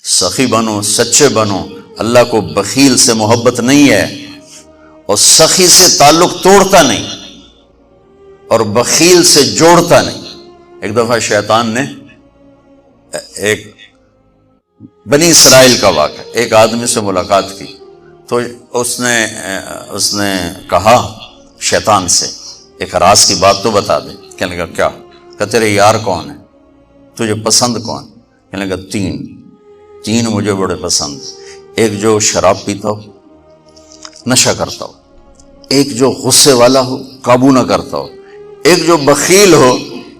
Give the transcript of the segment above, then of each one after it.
سخی بنو، سچے بنو۔ اللہ کو بخیل سے محبت نہیں ہے، اور سخی سے تعلق توڑتا نہیں، اور بخیل سے جوڑتا نہیں۔ ایک دفعہ شیطان نے ایک بنی اسرائیل کا واقعہ، ایک آدمی سے ملاقات کی، تو اس نے کہا شیطان سے، ایک راز کی بات تو بتا دے۔ کہنے لگا کیا؟ کہ تیرے یار کون ہیں، تجھے پسند کون؟ کہنے لگا تین مجھے بڑے پسند، ایک جو شراب پیتا ہو، نشہ کرتا ہو، ایک جو غصے والا ہو، قابو نہ کرتا ہو، ایک جو بخیل ہو،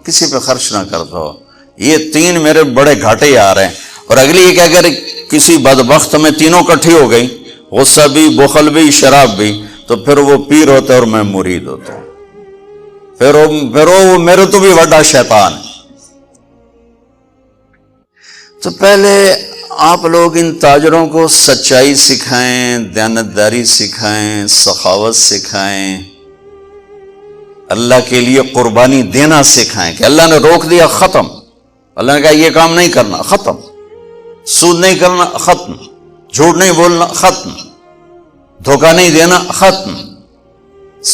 کسی پہ خرچ نہ کرتا ہو۔ یہ تین میرے بڑے گھاٹے آ رہے ہیں۔ اور اگلی یہ کہ اگر کسی بدبخت میں تینوں کٹھی ہو گئی، غصہ بھی، بخل بھی، شراب بھی، تو پھر وہ پیر ہوتا ہے اور میں مرید ہوتا ہوں، پھر وہ میرے تو بھی وڈا شیطان ہے۔ تو پہلے آپ لوگ ان تاجروں کو سچائی سکھائیں، دیانتداری سکھائیں، سخاوت سکھائیں، اللہ کے لیے قربانی دینا سکھائیں کہ اللہ نے روک دیا، ختم۔ اللہ نے کہا یہ کام نہیں کرنا، ختم۔ سود نہیں کرنا، ختم۔ جھوٹ نہیں بولنا، ختم۔ دھوکہ نہیں دینا، ختم۔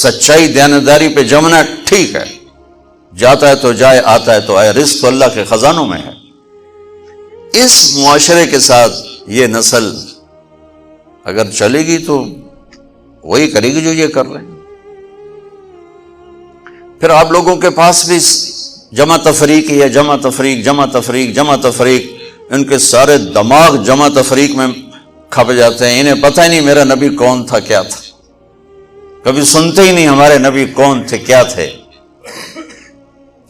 سچائی دیانتداری پہ جمنا ٹھیک ہے، جاتا ہے تو جائے، آتا ہے تو آئے، رزق تو اللہ کے خزانوں میں ہے۔ اس معاشرے کے ساتھ یہ نسل اگر چلے گی تو وہی کرے گی جو یہ کر رہے ہیں۔ پھر آپ لوگوں کے پاس بھی جمع تفریق ہی ہے، جمع تفریق، جمع تفریق، جمع تفریق۔ ان کے سارے دماغ جمع تفریق میں کھپ جاتے ہیں، انہیں پتہ ہی نہیں میرا نبی کون تھا، کیا تھا، کبھی سنتے ہی نہیں ہمارے نبی کون تھے، کیا تھے۔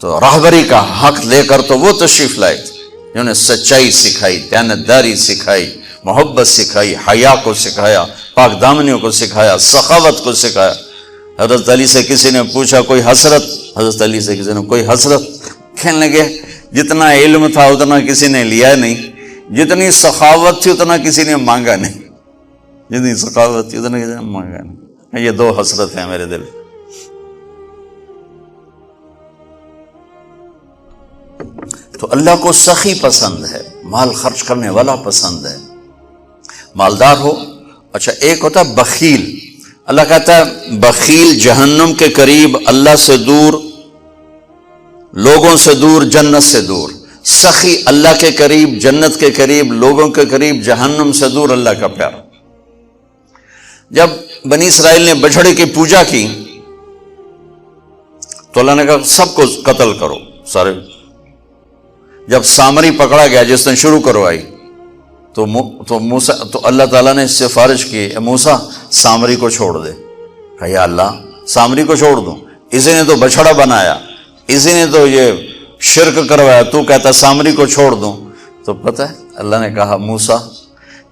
تو راہبری کا حق لے کر تو وہ تشریف لائے تھے جنہوں نے سچائی سکھائی، دیانتداری سکھائی، محبت سکھائی، حیا کو سکھایا، پاک دامنیوں کو سکھایا، سخاوت کو سکھایا۔ حضرت علی سے کسی نے پوچھا کوئی حسرت، حضرت علی سے کسی نے کوئی حسرت، کہنے لگے جتنا علم تھا اتنا کسی نے لیا نہیں، جتنی سخاوت تھی اتنا کسی نے مانگا نہیں، جتنی سخاوت تھی اتنا کسی نے مانگا نہیں۔ یہ دو حسرت ہیں میرے دل۔ تو اللہ کو سخی پسند ہے، مال خرچ کرنے والا پسند ہے، مالدار ہو۔ اچھا ایک ہوتا ہے بخیل، اللہ کہتا ہے بخیل جہنم کے قریب، اللہ سے دور، لوگوں سے دور، جنت سے دور۔ سخی اللہ کے قریب، جنت کے قریب، لوگوں کے قریب، جہنم سے دور، اللہ کا پیارا۔ جب بنی اسرائیل نے بچھڑے کی پوجا کی تو اللہ نے کہا سب کو قتل کرو، سارے۔ جب سامری پکڑا گیا جس نے شروع کروائی تو اللہ تعالیٰ نے اس سے سفارش کی، اے موسیٰ سامری کو چھوڑ دے۔ کہا یا اللہ سامری کو چھوڑ دوں؟ اسی نے تو بچھڑا بنایا، اسی نے تو یہ شرک کروایا، تو کہتا سامری کو چھوڑ دوں؟ تو پتہ ہے اللہ نے کہا موسیٰ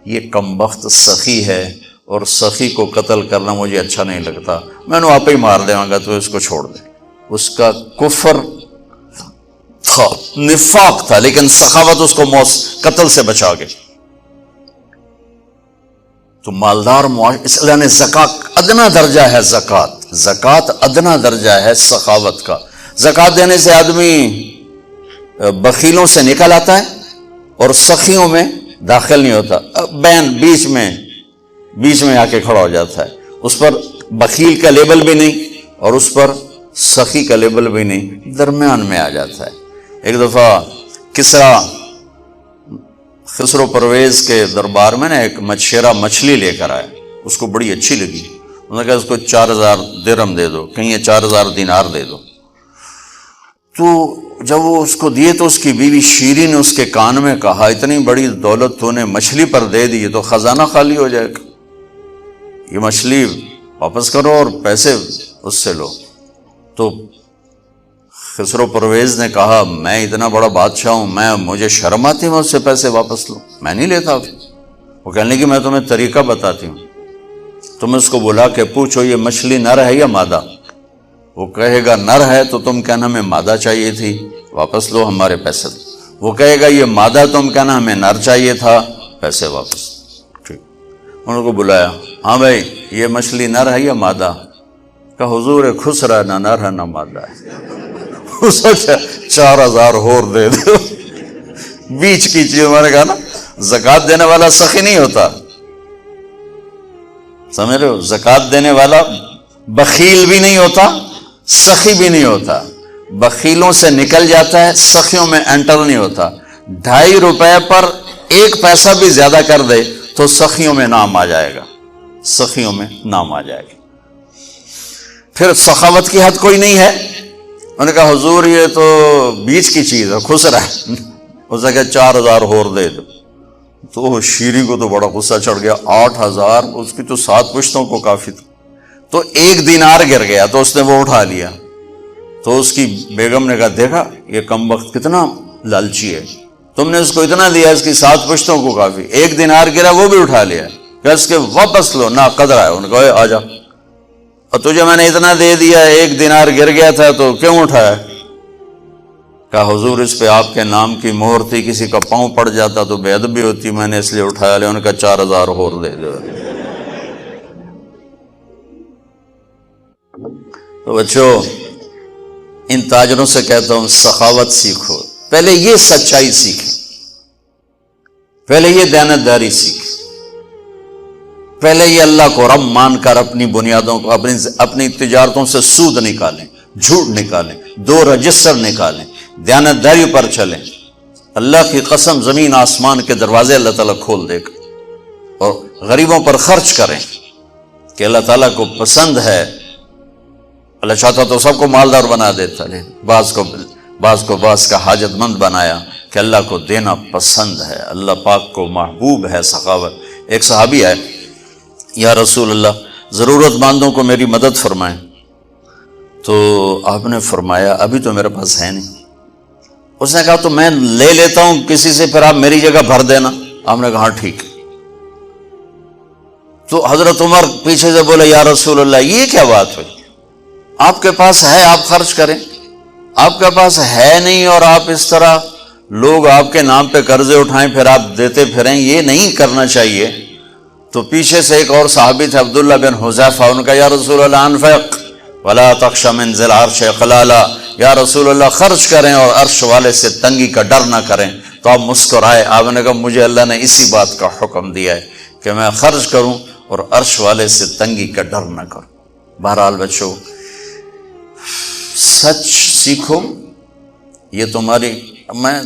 یہ کمبخت سخی ہے، اور سخی کو قتل کرنا مجھے اچھا نہیں لگتا، میں نے آپ ہی مار دے گا، تو اس کو چھوڑ دے۔ اس کا کفر تھا، نفاق تھا، لیکن سخاوت اس کو قتل سے بچا گئی۔ تو مالدار اس اللہ نے زکوٰۃ ادنا درجہ ہے، زکوٰۃ ادنا درجہ ہے سخاوت کا۔ زکوٰۃ دینے سے آدمی بخیلوں سے نکل آتا ہے اور سخیوں میں داخل نہیں ہوتا، بین بیچ میں آ کے کھڑا ہو جاتا ہے۔ اس پر بخیل کا لیبل بھی نہیں اور اس پر سخی کا لیبل بھی نہیں، درمیان میں آ جاتا ہے۔ ایک دفعہ خسرو پرویز کے دربار میں نا ایک مچھیرا مچھلی لے کر آیا، اس کو بڑی اچھی لگی، انہوں نے کہا اس کو 4000 درہم دے دو، کہیں 4000 دینار دے دو۔ تو جب وہ اس کو دیے تو اس کی بیوی شیری نے اس کے کان میں کہا اتنی بڑی دولت تو نے مچھلی پر دے دی، تو خزانہ خالی ہو جائے گا، یہ مچھلی واپس کرو اور پیسے اس سے لو۔ تو خسرو پرویز نے کہا میں اتنا بڑا بادشاہ ہوں، مجھے شرم آتی ہے میں اس سے پیسے واپس لوں، میں نہیں لیتا۔ وہ کہنے لگی میں تمہیں طریقہ بتاتی ہوں، تم اس کو بلا کے پوچھو یہ مچھلی نر ہے یا مادہ، وہ کہے گا نر ہے تو تم کہنا ہمیں مادہ چاہیے تھی، واپس لو ہمارے پیسے۔ وہ کہے گا یہ مادہ، تم کہنا ہمیں نر چاہیے تھا، پیسے واپس۔ ٹھیک، انہوں کو بلایا، ہاں بھائی یہ مچھلی نر ہے یا مادہ؟ کہ حضور خسرا نہ نر ہے نہ مادہ ہے۔ 4000 اور دے دو، بیچ کی چیز، میں نے کہا نا زکات دینے والا سخی نہیں ہوتا، سمجھ رہے ہو؟ زکات دینے والا بخیل بھی نہیں ہوتا، سخی بھی نہیں ہوتا، بخیلوں سے نکل جاتا ہے، سخیوں میں انٹر نہیں ہوتا۔ 2.5 روپے پر 1 پیسہ بھی زیادہ کر دے تو سخیوں میں نام آ جائے گا، سخیوں میں نام آ جائے گا۔ پھر سخاوت کی حد کوئی نہیں ہے۔ انہوں نے کہا حضور یہ تو بیچ کی چیز ہے، خسرا ہے۔ اس نے کہا 4,000 اور دے دو۔ تو شیری کو تو بڑا غصہ چڑھ گیا، 8,000 اس کی تو 7 پشتوں کو کافی تھا۔ تو 1 دینار گر گیا تو اس نے وہ اٹھا لیا۔ تو اس کی بیگم نے کہا دیکھا یہ کم وقت کتنا لالچی ہے، تم نے اس کو اتنا دیا، اس کی 7 پشتوں کو کافی، 1 دینار گرا وہ بھی اٹھا لیا، کہ اس کے واپس لو، نہ قدر ہے۔ انہوں نے کہا آ جا، اور تجھے میں نے اتنا دے دیا، 1 دینار گر گیا تھا تو کیوں اٹھایا؟ کہا حضور اس پہ آپ کے نام کی مہر تھی، کسی کا پاؤں پڑ جاتا تو بے ادبی ہوتی، میں نے اس لیے اٹھایا لیا۔ انہوں نے کہا 4,000 اور دے دو۔ تو بچوں ان تاجروں سے کہتا ہوں سخاوت سیکھو، پہلے یہ سچائی سیکھیں، پہلے یہ دیانتداری سیکھیں، پہلے یہ اللہ کو رب مان کر اپنی بنیادوں کو، اپنی تجارتوں سے سود نکالیں، جھوٹ نکالیں، 2 رجسٹر نکالیں، دیانتداری پر چلیں۔ اللہ کی قسم زمین آسمان کے دروازے اللہ تعالیٰ کھول دے گا، اور غریبوں پر خرچ کریں کہ اللہ تعالیٰ کو پسند ہے۔ اللہ چاہتا تو سب کو مالدار بنا دیتا، لیکن بعض کا حاجت مند بنایا کہ اللہ کو دینا پسند ہے، اللہ پاک کو محبوب ہے سخاوت۔ ایک صحابی ہے، یا رسول اللہ ضرورت مندوں کو میری مدد فرمائیں۔ تو آپ نے فرمایا ابھی تو میرے پاس ہے نہیں۔ اس نے کہا تو میں لے لیتا ہوں کسی سے، پھر آپ میری جگہ بھر دینا۔ آپ نے کہا ہاں ٹھیک۔ تو حضرت عمر پیچھے سے بولے یا رسول اللہ یہ کیا بات ہوئی، آپ کے پاس ہے آپ خرچ کریں، آپ کے پاس ہے نہیں اور آپ اس طرح لوگ آپ کے نام پہ قرضے اٹھائیں پھر آپ دیتے پھریں، یہ نہیں کرنا چاہیے۔ تو پیچھے سے ایک اور صحابی تھے عبداللہ بن حذیفہ، ان کا یا رسول اللہ انفق ولا تخش من ذی العرش خلالا، یا رسول اللہ خرچ کریں اور عرش والے سے تنگی کا ڈر نہ کریں۔ تو آپ مسکرائے، آپ نے کہا مجھے اللہ نے اسی بات کا حکم دیا ہے کہ میں خرچ کروں اور عرش والے سے تنگی کا ڈر نہ کروں۔ بہرحال بچوں سچ سیکھو، یہ تمہاری، میں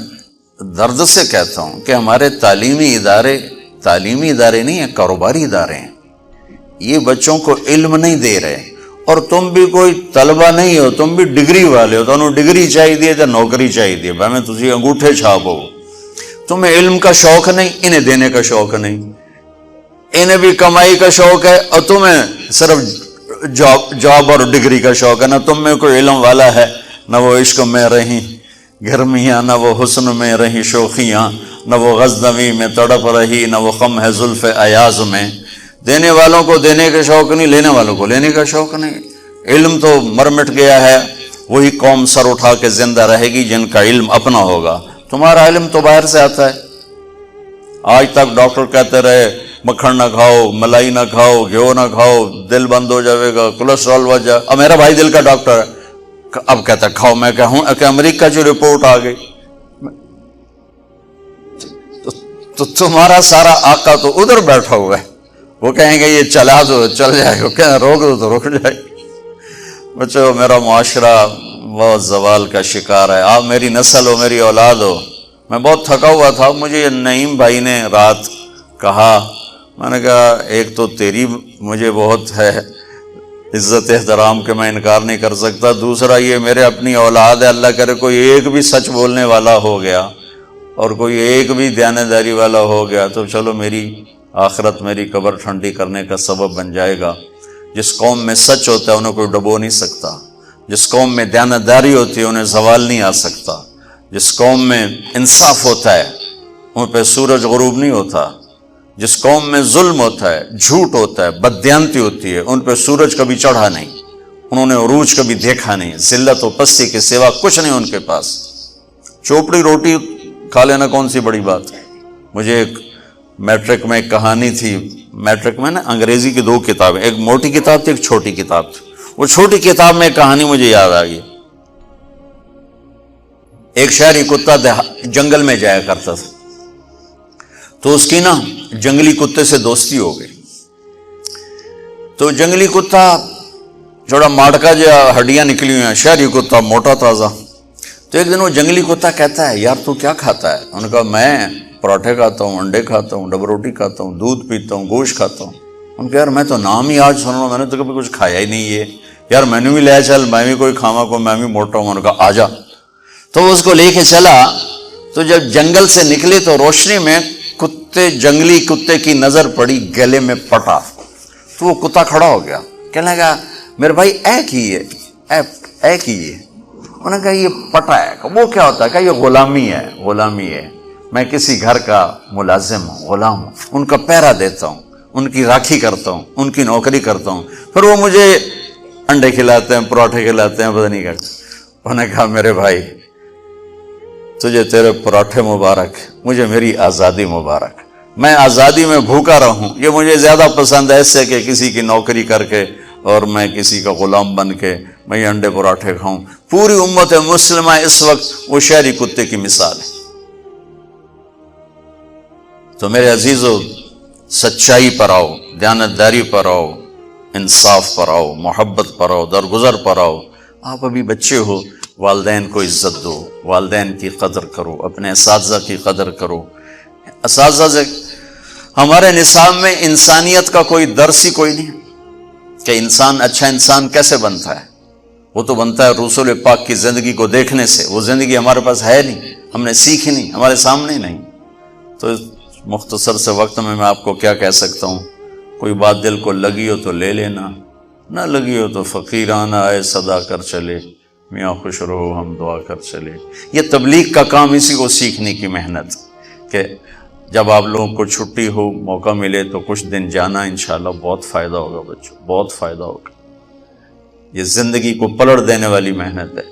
درد سے کہتا ہوں کہ ہمارے تعلیمی ادارے نہیں ہیں، کاروباری ادارے ہیں۔ یہ بچوں کو علم نہیں دے رہے، اور تم بھی کوئی طلبہ نہیں ہو، تم بھی ڈگری والے ہو، تو انہوں ڈگری چاہیے یا نوکری چاہیے، میں تجھے انگوٹھے چھاپ ہو۔ تمہیں علم کا شوق نہیں، انہیں دینے کا شوق نہیں، انہیں بھی کمائی کا شوق ہے اور تمہیں صرف جاب اور ڈگری کا شوق ہے۔ نہ تم میں کوئی علم والا ہے، نہ وہ عشق میں رہی گرمیاں، نہ وہ حسن میں رہی شوخیاں، نہ وہ غزنوی میں تڑپ رہی، نہ وہ خم ہے زلف ایاز میں۔ دینے والوں کو دینے کا شوق نہیں، لینے والوں کو لینے کا شوق نہیں۔ علم تو مر مٹ گیا ہے، وہی قوم سر اٹھا کے زندہ رہے گی جن کا علم اپنا ہوگا۔ تمہارا علم تو باہر سے آتا ہے۔ آج تک ڈاکٹر کہتے رہے مکھن نہ کھاؤ، ملائی نہ کھاؤ، گھیو نہ کھاؤ، دل بند ہو جائے گا، کولیسٹرول بڑھ جائے۔ اب میرا بھائی دل کا ڈاکٹر ہے، اب کہتا ہے کھاؤ۔ میں کہوں کہ امریکہ کی رپورٹ آ گئی، تو تمہارا سارا آقا تو ادھر بیٹھا ہوا ہے، وہ کہیں گے یہ چلا دو چل جائے گا، کہیں روک دو تو رک جائے گا۔ بچوں میرا معاشرہ بہت زوال کا شکار ہے، آپ میری نسل ہو، میری اولاد ہو۔ میں بہت تھکا ہوا تھا، مجھے نعیم بھائی نے رات کہا، میں نے کہا ایک تو تیری مجھے بہت ہے عزت احترام کہ میں انکار نہیں کر سکتا، دوسرا یہ میرے اپنی اولاد ہے، اللہ کرے کوئی ایک بھی سچ بولنے والا ہو گیا اور کوئی ایک بھی دیانتداری والا ہو گیا تو چلو میری آخرت، میری قبر ٹھنڈی کرنے کا سبب بن جائے گا۔ جس قوم میں سچ ہوتا ہے انہیں کوئی ڈبو نہیں سکتا، جس قوم میں دیانتداری ہوتی ہے انہیں زوال نہیں آ سکتا، جس قوم میں انصاف ہوتا ہے ان پہ سورج غروب نہیں ہوتا، جس قوم میں ظلم ہوتا ہے، جھوٹ ہوتا ہے، بددیانتی ہوتی ہے، ان پہ سورج کبھی چڑھا نہیں، انہوں نے عروج کبھی دیکھا نہیں، ذلت و پستی کے سوا کچھ نہیں ان کے پاس۔ چوپڑی روٹی کھا لینا کون سی بڑی بات ہے۔ مجھے ایک میٹرک میں ایک کہانی تھی، میٹرک میں نا انگریزی کی 2 کتابیں، ایک موٹی کتاب تھی ایک چھوٹی کتاب تھی، وہ چھوٹی کتاب میں ایک کہانی مجھے یاد آ گئی۔ ایک شہری کتا جنگل میں جایا کرتا تھا، تو اس کی نا جنگلی کتے سے دوستی ہو گئی. تو جنگلی کتا تھوڑا ماڑکا جو ہڈیاں نکلی ہوئی ہیں، شہری کتا موٹا تازہ. تو ایک دن وہ جنگلی کتا کہتا ہے یار تو کیا کھاتا ہے؟ انہوں نے کہا میں پراٹھے کھاتا ہوں، انڈے کھاتا ہوں، ڈبل روٹی کھاتا ہوں، دودھ پیتا ہوں، گوشت کھاتا ہوں. ان کہ یار میں تو نام ہی آج سن رہا ہوں، میں نے تو کبھی کچھ کھایا ہی نہیں ہے یار، میں نے بھی لے چل، میں بھی کوئی کھاوا کو، میں بھی موٹا ہوں. انہوں نے کہا آ جا. تو وہ اس کو لے کے چلا. تو جب جنگل سے نکلے تو روشنی میں جنگلی کتے کی نظر پڑی گلے میں پٹا. تو وہ کتا کھڑا ہو گیا، کہنے لگا میرے بھائی اے کی ہے، اے کی ہے. انہوں نے کہا یہ پٹا ہے. وہ کیا ہوتا ہے؟ کہ یہ غلامی ہے، غلامی ہے، میں کسی گھر کا ملازم ہوں، غلام ہوں، ان کا پہرا دیتا ہوں، ان کی راکھی کرتا ہوں، ان کی نوکری کرتا ہوں، پھر وہ مجھے انڈے کھلاتے ہیں، پراٹھے کھلاتے ہیں، پتہ نہیں کیا. انہوں نے کہا میرے بھائی تجھے تیرے پراٹھے مبارک، مجھے میری آزادی مبارک. میں آزادی میں بھوکا رہوں یہ مجھے زیادہ پسند ہے اس سے کہ کسی کی نوکری کر کے اور میں کسی کا غلام بن کے میں یہ انڈے پراٹھے کھاؤں. پوری امت مسلمہ اس وقت وہ شہری کتے کی مثال ہے. تو میرے عزیزو، سچائی پر آؤ، دیانتداری پر آؤ، انصاف پر آؤ، محبت پر آؤ، درگزر پر آؤ. آپ ابھی بچے ہو، والدین کو عزت دو، والدین کی قدر کرو، اپنے اساتذہ کی قدر کرو. اساتذہ سے ہمارے نصاب میں انسانیت کا کوئی درس ہی کوئی نہیں کہ انسان اچھا انسان کیسے بنتا ہے. وہ تو بنتا ہے رسول پاک کی زندگی کو دیکھنے سے. وہ زندگی ہمارے پاس ہے نہیں، ہم نے سیکھی نہیں، ہمارے سامنے نہیں. تو مختصر سے وقت میں آپ کو کیا کہہ سکتا ہوں؟ کوئی بات دل کو لگی ہو تو لے لینا، نہ لگی ہو تو فقیرانہ آئے صدا کر چلے، میاں خوش رہو ہم دعا کر چلے. یہ تبلیغ کا کام، اسی کو سیکھنے کی محنت، کہ جب آپ لوگوں کو چھٹی ہو، موقع ملے تو کچھ دن جانا، انشاءاللہ بہت فائدہ ہوگا بچوں، بہت فائدہ ہوگا. یہ زندگی کو پلٹ دینے والی محنت ہے.